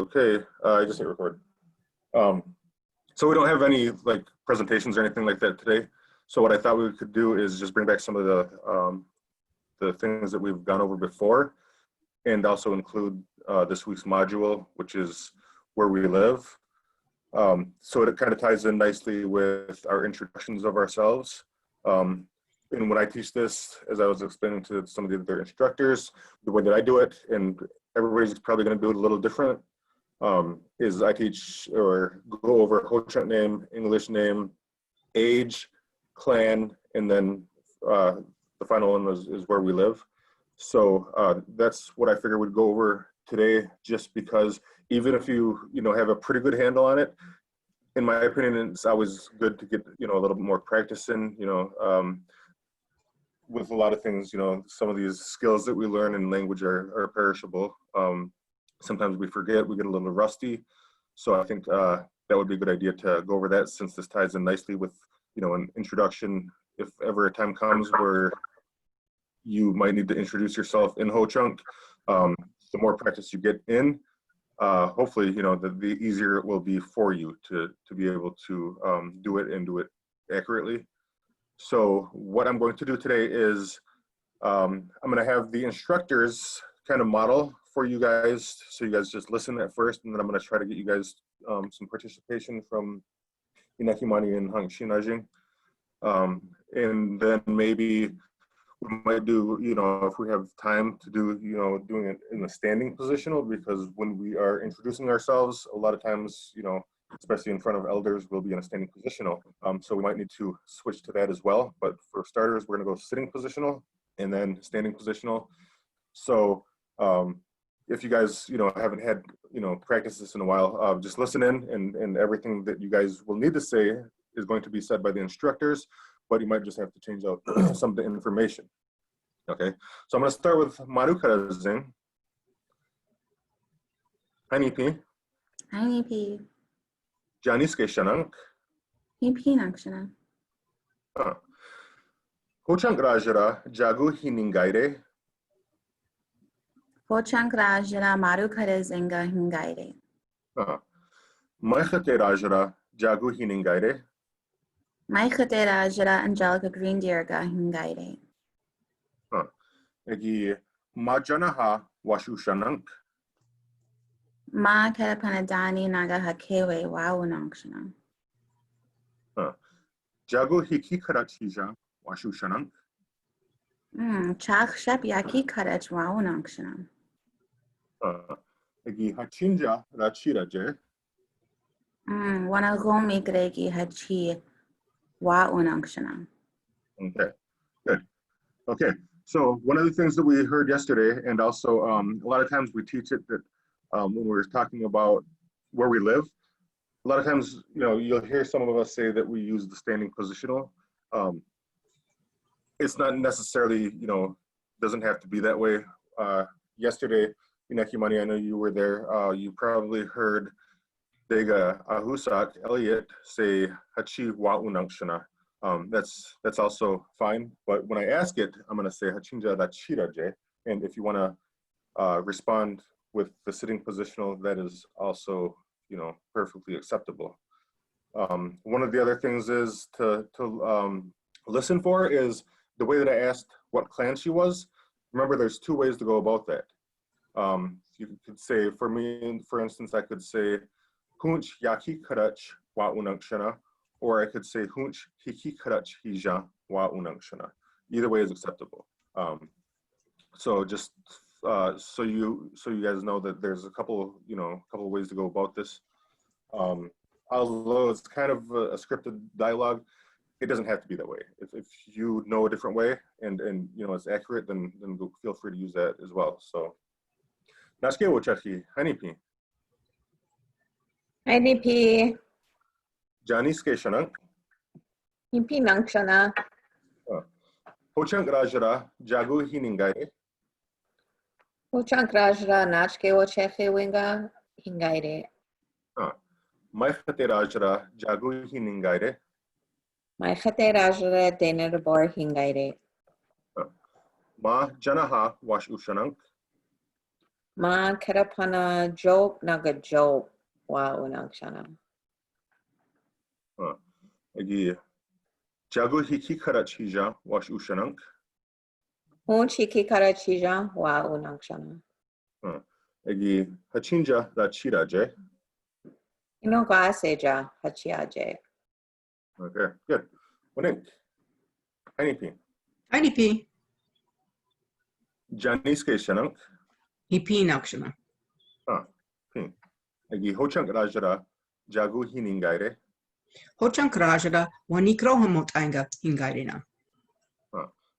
Okay, I just hit record. So we don't have any like presentations or anything like that today. So what I thought we could do is just bring back some of the things that we've gone over before, and also include this week's module, which is where we live. So it kind of ties in nicely with our introductions of ourselves. And when I teach this, as I was explaining to some of the other instructors, the way that I do it, and everybody's probably going to do it a little different, is I teach or go over Ho-Chunk name, English name, age, clan, and then the final one is where we live. So that's what I figured we'd go over today, just because even if you have a pretty good handle on it, in my opinion, it's always good to get a little bit more practice in. With a lot of things, some of these skills that we learn in language are perishable. Sometimes we forget, we get a little rusty. So I think that would be a good idea to go over that, since this ties in nicely with, an introduction. If ever a time comes where you might need to introduce yourself in Ho-Chunk, the more practice you get in, hopefully, the easier it will be for you to be able to do it and do it accurately. So what I'm going to do today is I'm going to have the instructors kind of model for you guys. So you guys just listen at first, and then I'm going to try to get you guys some participation from Inakimani and Hang Shinajing. And then maybe we might do, if we have time to do, doing it in a standing positional, because when we are introducing ourselves, a lot of times, especially in front of elders, we'll be in a standing positional. So we might need to switch to that as well. But for starters, we're going to go sitting positional and then standing positional. So if you guys, haven't had, practice this in a while, just listen in, and everything that you guys will need to say is going to be said by the instructors, but you might just have to change out some of the information. Okay, so I'm going to start with Maru Karazing. Hi, Nipi. Hi, Nipi. Janiske Shanank. Nipi Nakshana. Ho-Chunk Rajara Jagu Hiningaire. Ho-Chunk Rajara Maru Karazinga Hingaire. Maichate Rajara Jagu Hiningaire. Maichate Rajara Angelica Green Deerga Hingaire. Egi Majanaha Washu Shanank. Ma Karapanadani Naga Hakewe Wawunakshana. Jagu Hiki Karachija Washu Shanank. Chak Shep Yaki Karach Wawunakshana. Egi Hachinja Rachiraje. Wanagomi Gregi Hachi Wawunakshana. Okay, good. Okay, so one of the things that we heard yesterday, and also a lot of times we teach it that when we're talking about where we live, a lot of times, you'll hear some of us say that we use the standing positional. It's not necessarily, doesn't have to be that way. Yesterday, Inakimani, I know you were there. You probably heard Dega Ahusak Elliot say Hachi wa unangshana. That's also fine. But when I ask it, I'm going to say Hachinja Rachiraje. And if you want to respond with the sitting positional, that is also, perfectly acceptable. One of the other things is to listen for is the way that I asked what clan she was. Remember, there's two ways to go about that. You could say, for me, for instance, I could say, Hunch Yaki Karach wa unangshana, or I could say, Hunch Hiki Karach Hija wa unangshana. Either way is acceptable. So just so you guys know that there's a couple of ways to go about this. Although it's kind of a scripted dialogue, it doesn't have to be that way. If you know a different way and it's accurate, then feel free to use that as well. So Nashke Wochachi, Hanipi. IDP. Janiske Shanank. Nipi Nankshana. Ho-Chunk Rajara Jagu Hiningaire. Ho-Chunk Rajara Nachke Ocheche Winga Hingaire. Maichate Rajara Jagu Hiningaire. Maichate Rajara Denerabor Hingaire. Ma Janaha Wash Ushanank. Ma kerapana joke naga joke wa unakshana. Egi jago hiki karachija wash ushanank. Hun chiki karachija wa unakshana. Egi hachinja la chiraje. Inogaseja hachiaje. Okay, good. Unik. Tiny P. Tiny P. Janiske shanank. Hipi nakshana. P. Egi hochank rajara jago hiningaire. Hochank rajara wanikro hamotanga hingairina.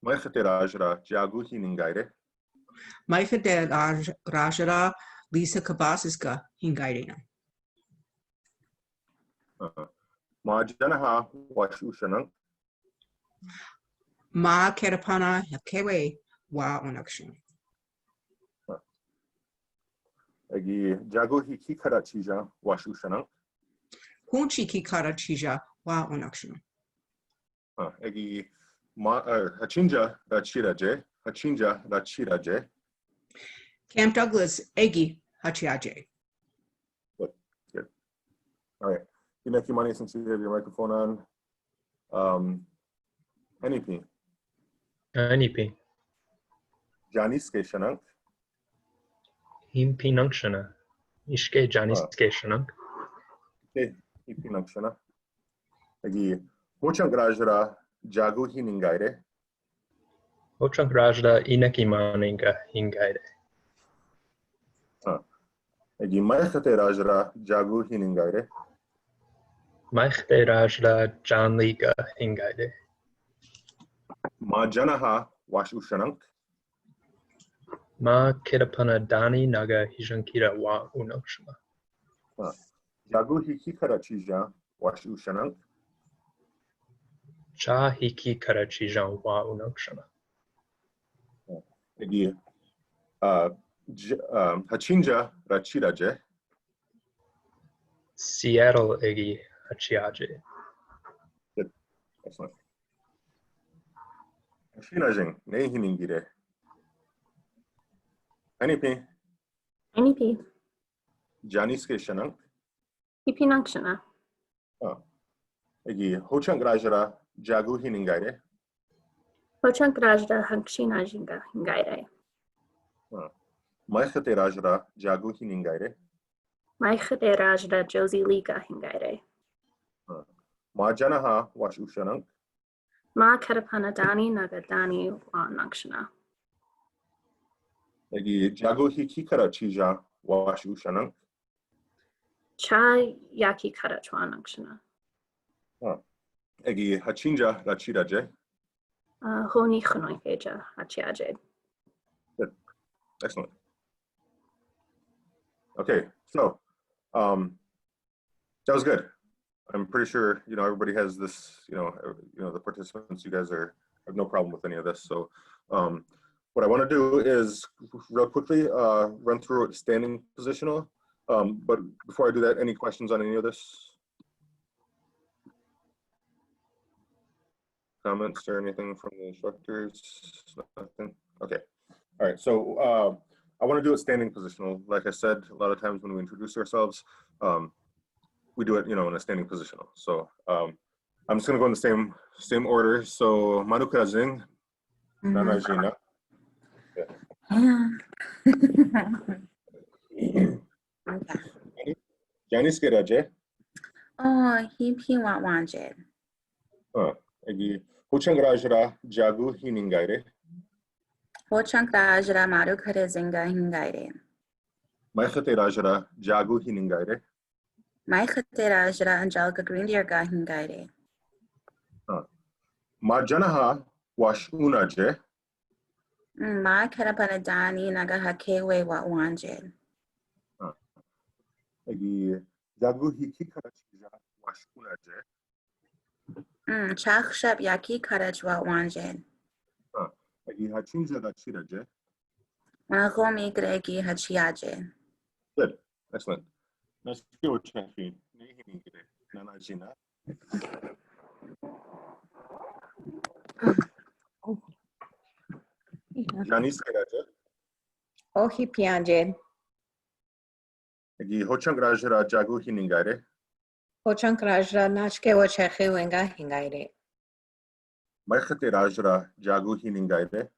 Maikate rajara jago hiningaire. Maika de rajara Lisa kabasiska hingairina. Ma janaha wash ushanank. Ma kerapana yakewe wa unakshana. Egi jago hiki karachija wash ushanank. Hunchi kikara chija wa unakshana. Egi hachinja la chiraje. Hachinja la chiraje. Camp Douglas egi hachiaje. Good. All right. You make your money since you have your microphone on. NEP. NEP. Janiske shanank. Himpi Nangshana. Ishke Janiske Shanank. Okay. Hipi nakshana. Egi hochank rajara jago hiningaire. Ochang Rajda Ineki Maninga Hingaide. Egi maikate rajara jago hiningaire. Maichte Rajda Janliga Hingaide. Ma janaha wash ushanank. Ma Kirapana Dani Naga Hijankira Wa Unokshama. Jago hiki karachija wash ushanank. Cha Hiki Karachijan Wa Unokshama. Egi hachinja rachiraje. Seattle Egi Hachiaje. Good. Excellent. Shinajing ne hiningire. NEP. NEP. Janiske shanank. Hipi nakshana. Egi hochank rajara jago hiningaire. Hochank rajda hankshina jinga hingaire. Maikate rajara jago hiningaire. Maichade rajda Josie liga hingaire. Ma janaha wash ushanank. Ma katapana dani nagadani wa nakshana. Egi jago hiki karachija wash ushanank. Cha yaki karachwa nakshana. Egi hachinja rachiraje. Honi chanoy feja hachiaje. Good. Excellent. Okay, so that was good. I'm pretty sure everybody has this. The participants. You guys have no problem with any of this. So what I want to do is real quickly run through standing positional. But before I do that, any questions on any of this? Comments or anything from the instructors? Nothing? Okay. All right. So I want to do it standing positional. Like I said, a lot of times when we introduce ourselves, we do it, in a standing positional. So I'm just going to go in the same order. So Manukazing, Nanajina. Janice Geraje. Oh, hipi wa wanje. Egi Huchang Rajara Jagu Hiningaire. Hochank rajra maru kare zinga hingaire. Maikate Rajara Jagu Hiningaire. Maichate rajra Angelica Greendeer hingaire. Marjanaha Wash Unaje. Ma katapana dani naga hakewe wa wanje. Egi Jagu Hikikaraja Wash Unaje. Chakshap yaki karachwa wanje. Egi Hachinja Rachiraje. Mahomi gregi hachiaje. Good. Excellent. Nice to go, Chafi. Nanajina. Janice Geraje. Ohi pianjed. Egi hochang rajra jagu hiningaire. Hochang rajra nachke wacheche wenga hingaire. Maichete rajra jagu hiningaire.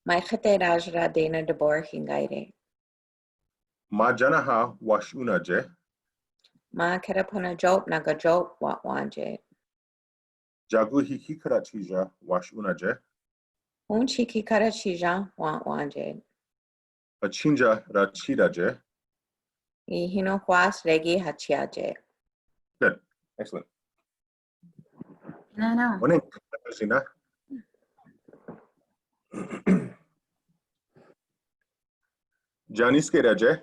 Maichete rajra dena debor hingaire. Ma janaha washunaje. Ma kerapana job naga job wat wanje. Jagu hikikarachija washunaje. Hunchi kikara chija wat wanje. Achinja rachiraje. Ihino huas regi hachiaje. Good. Excellent. No. Morning. Sina. Janis keraje.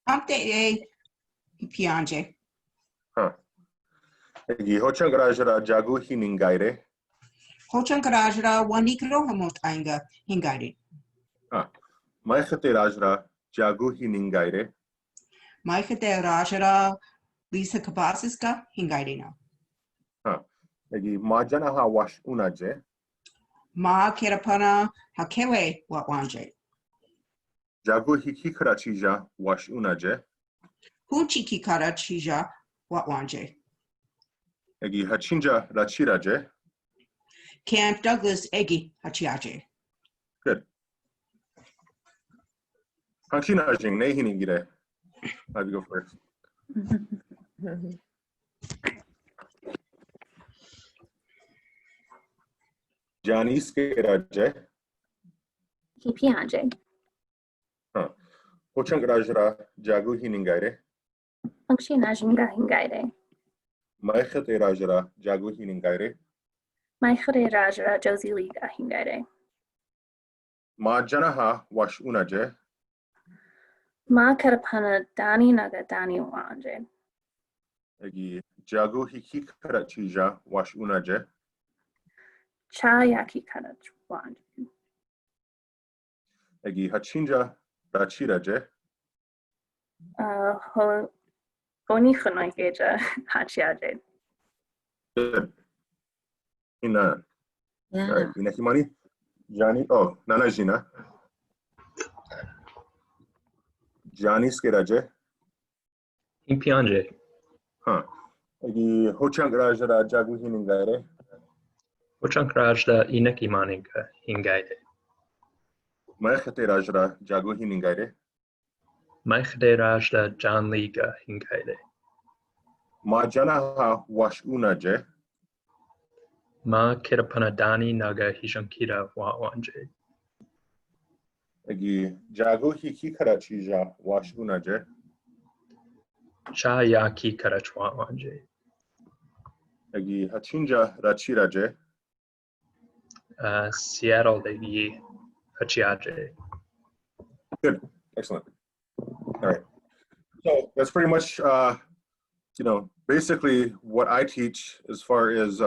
Amte e piange. Huh. Egi hochang rajra jagu hiningaire. Hochang rajra wanikro hamot anga hingaire. Maichete rajra jagu hiningaire. Maikete rajra Lisa Kabasiska hingaire na. Egi ma janaha washunaje. Ma kerapana hakewe wat wanje. Jagu hikikarachija washunaje. Hunchi kikara chija wat wanje. Egi hachinja rachiraje. Camp Douglas egi hachiaje. Good. Hanchina jing ne hiningire. Have you go first. Janis keraje. Hipianje. Hochang rajra jagu hiningaire. Hochi najinga hingaire. Maichete rajra jagu hiningaire. Maichere rajra josiliga hingaire. Ma janaha washunaje. Ma kerapana dani naga dani wanje. Egi jagu hikikarachija washunaje. Cha yaki karach wanje. Egi hachinja rachiraje. Oni khanoikeja hachiaje. Good. Ina. Yeah. All right. Inakimani. Jani. Oh, Nana Jina. Janis keraje. Hipianje. Egi hochang rajra jagu hiningaire. Hochang rajda inekimaninga hingaire. Maichete rajra jagu hiningaire. Maichede rajda janliga hingaire. Ma janaha washunaje. Ma kirapanadani naga hishankira wa wanje. Egi jagu hikikarachija washunaje. Cha yaki karachwa wanje. Egi hachinja rachiraje. Seattle de hachiaje. Good. Excellent. All right. So that's pretty much, basically what I teach as far as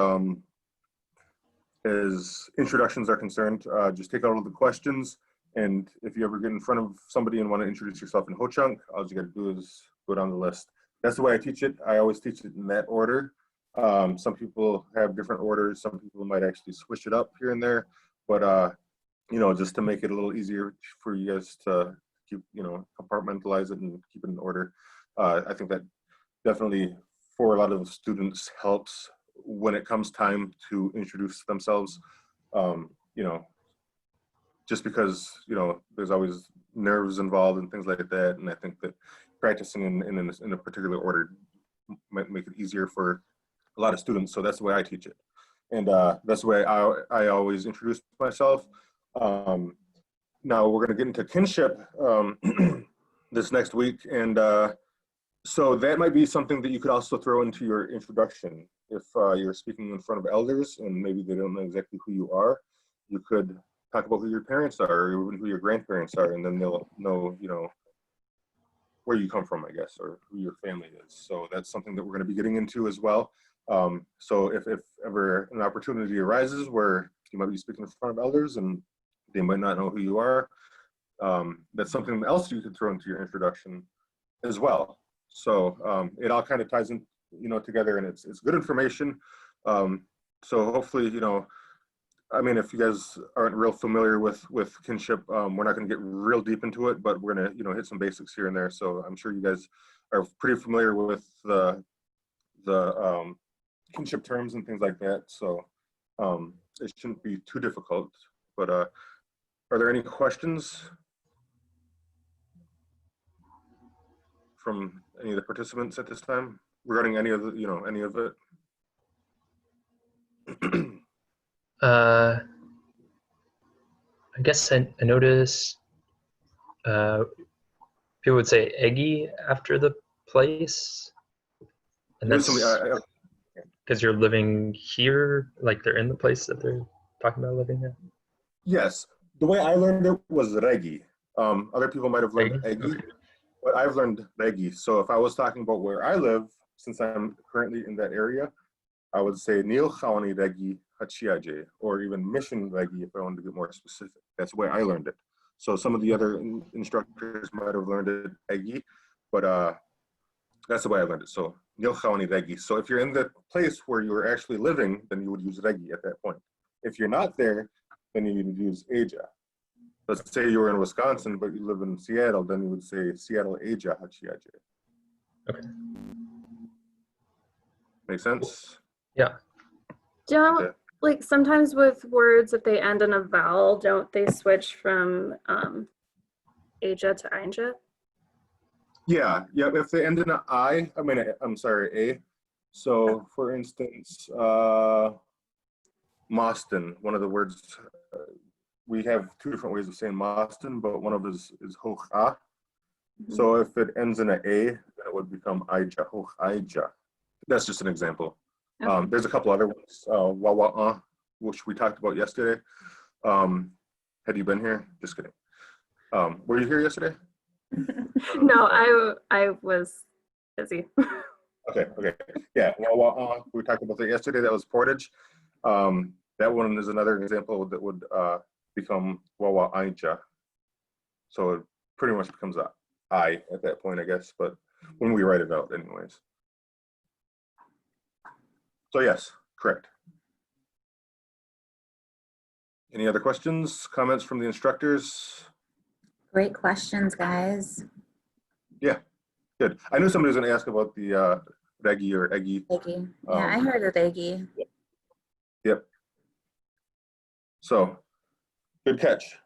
introductions are concerned. Just take out all the questions, and if you ever get in front of somebody and want to introduce yourself in Ho-Chunk, all you got to do is go down the list. That's the way I teach it. I always teach it in that order. Some people have different orders. Some people might actually switch it up here and there, but just to make it a little easier for you guys to keep, compartmentalize it and keep it in order. I think that definitely for a lot of students helps when it comes time to introduce themselves. Just because, there's always nerves involved and things like that. And I think that practicing in a particular order might make it easier for a lot of students. So that's the way I teach it. And that's the way I always introduce myself. Now we're going to get into kinship this next week. And so that might be something that you could also throw into your introduction. If you're speaking in front of elders and maybe they don't know exactly who you are, you could talk about who your parents are or even who your grandparents are, and then they'll know, where you come from, I guess, or who your family is. So that's something that we're going to be getting into as well. So if ever an opportunity arises where you might be speaking in front of elders and they might not know who you are, that's something else you could throw into your introduction as well. So it all kind of ties in, together, and it's good information. So hopefully, I mean, if you guys aren't real familiar with kinship, we're not going to get real deep into it, but we're going to, hit some basics here and there. So I'm sure you guys are pretty familiar with the kinship terms and things like that. So it shouldn't be too difficult. But are there any questions from any of the participants at this time regarding any of the, any of it? I guess I noticed people would say eggy after the place, and There's that's something because you're living here, like they're in the place that they're talking about living in. yes, the way I learned it was regi. Other people might have learned eggy, Okay. but I've learned regi. So if I was talking about where I live, since I'm currently in that area, I would say Neil Khawani regi hachiaje, or even mission regi if I wanted to get more specific. That's the way I learned it. So some of the other instructors might have learned it eggy, but that's the way I learned it. So Neil Khawani regi. So if you're in the place where you're actually living, then you would use regi at that point. If you're not there, then you would use Aja. Let's say you were in Wisconsin, but you live in Seattle, then you would say Seattle Aja hachiaje. Okay. Make sense? Yeah. Don't Okay. like sometimes with words if they end in a vowel, don't they switch from Aja to Ainja? Yeah. If they end in an I, I'm sorry, A. So for instance, Moston, one of the words, we have two different ways of saying Moston, but one of it is hocha. So if it ends in an A, then it would become Aija, hochaija. That's just an example. Okay. There's a couple other ones, wawa'a, which we talked about yesterday. Had you been here? Just kidding. Were you here yesterday? No, I was busy. Okay. Yeah, wawa'a, we talked about that yesterday. That was portage. That one is another example that would become wawa'aija. So it pretty much becomes a I at that point, I guess, but when we write it out anyways. So yes, correct. Any other questions, comments from the instructors? Great questions, guys. Yeah, good. I knew somebody was going to ask about the regi or eggy. Eggy. Yeah, I heard of eggy. Yep. So, good catch.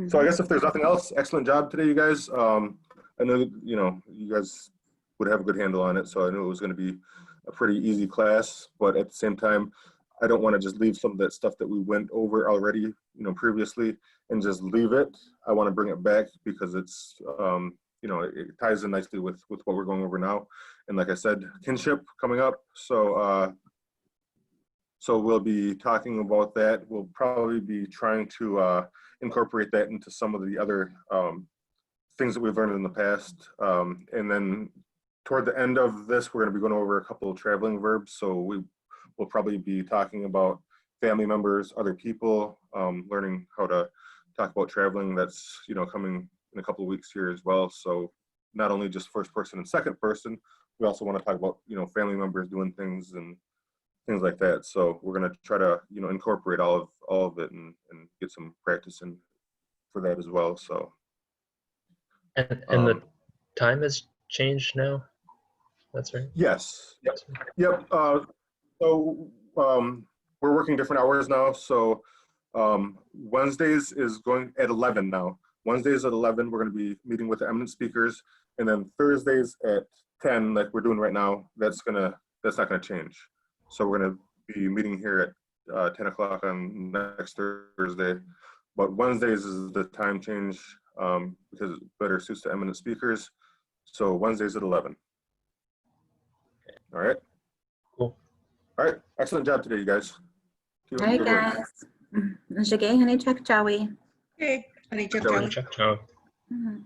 So I guess if there's nothing else, excellent job today, you guys. I know you guys would have a good handle on it, so I knew it was going to be a pretty easy class. But at the same time, I don't want to just leave some of that stuff that we went over already, previously, and just leave it. I want to bring it back because it's, it ties in nicely with what we're going over now. And like I said, kinship coming up. So we'll be talking about that. We'll probably be trying to incorporate that into some of the other things that we've learned in the past. And then toward the end of this, we're going to be going over a couple of traveling verbs. So we'll probably be talking about family members, other people, learning how to talk about traveling. That's, coming in a couple of weeks here as well. So not only just first person and second person, we also want to talk about, family members doing things and things like that. So we're going to try to, incorporate all of it and get some practice in for that as well. So. And the time has changed now? That's right? Yes. Yep. So we're working different hours now. So Wednesdays is going at 11 now. Wednesdays at 11, we're going to be meeting with the eminent speakers. And then Thursdays at 10, like we're doing right now, that's not going to change. So we're going to be meeting here at 10 o'clock on next Thursday. But Wednesdays is the time change because it better suits the eminent speakers. So Wednesdays at 11. All right. Cool. All right. Excellent job today, you guys. All right, guys. Nashigay, honey, check, Joey. Okay. Honey, check Joey. out. Ciao. Mhm.